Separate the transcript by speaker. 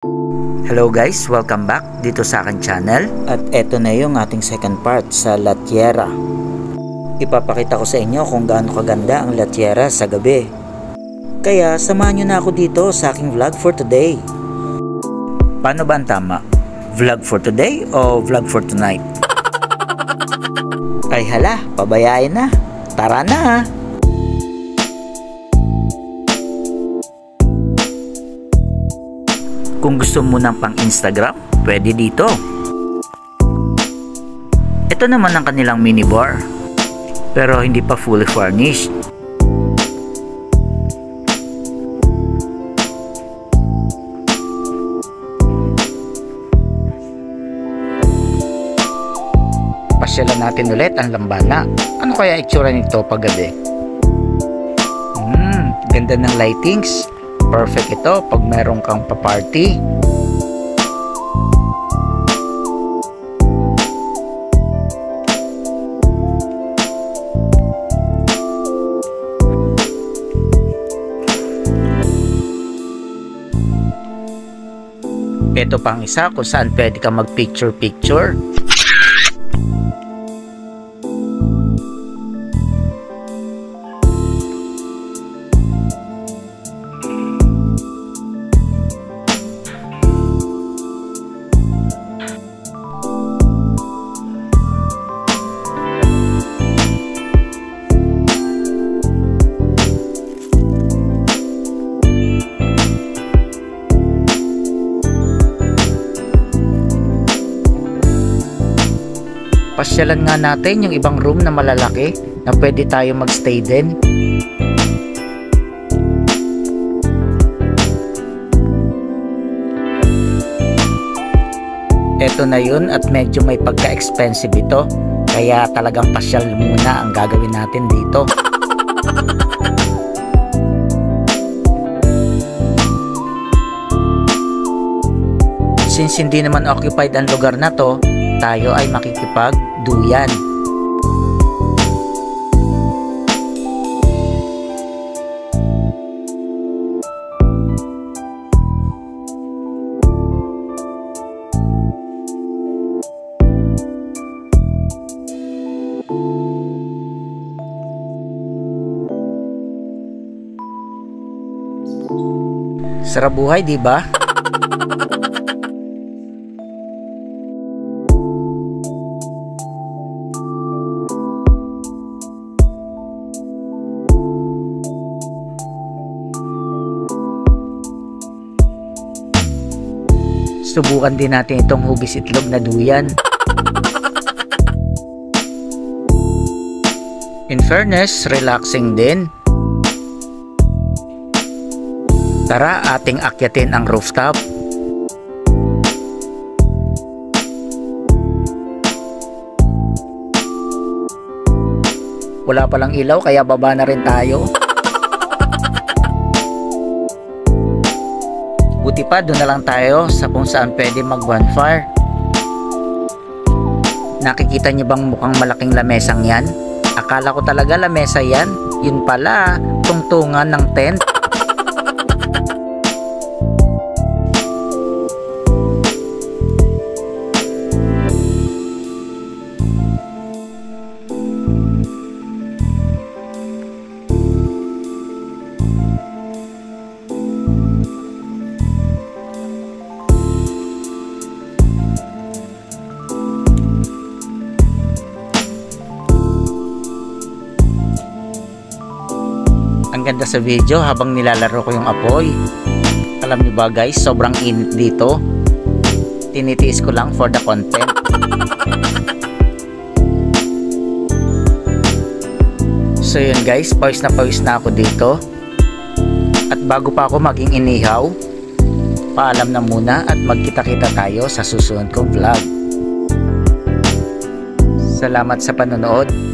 Speaker 1: Hello guys, welcome back dito sa akin channel. At eto na yung ating second part sa La Tierra. Ipapakita ko sa inyo kung gaano kaganda ang La Tierra sa gabi. Kaya samahan nyo na ako dito sa aking vlog for today. Paano ba ang tama? Vlog for today o vlog for tonight? Ay hala, pabayain na. Tara na! Kung gusto mo ng pang Instagram, pwede dito. Ito naman ang kanilang minibar, pero hindi pa fully furnished. Pasyalan natin ulit ang Lambana. Ano kaya itsura nito pag gabi? Ganda ng lightings. Perfect ito pag meron kang pa-party. Ito pang isa kung saan pwede kang mag-picture-picture. Pasyalan nga natin yung ibang room na malalaki na pwede tayo magstay din. Eto na yun at medyo may pagka-expensive ito. Kaya talagang pasyal muna ang gagawin natin dito. Since hindi naman occupied ang lugar na to, tayo ay makikipag-duyan. Sarap buhay, di ba? Subukan din natin itong hugis itlog na duyan. In fairness, relaxing din. Tara, ating akyatin ang rooftop. Wala palang ilaw kaya baba na rin tayo. Buti pa, doon na lang tayo sa kung saan pwede mag-bonfire. Nakikita niyo bang mukhang malaking lamesang yan? Akala ko talaga lamesa yan. Yun pala, tungtungan ng tent. Ang ganda sa video habang nilalaro ko yung apoy. Alam niyo ba guys, sobrang init dito. Tinitiis ko lang for the content. So yun guys, pawis na ako dito. At bago pa ako maging inihaw, paalam na muna at magkita-kita tayo sa susunod kong vlog. Salamat sa panonood.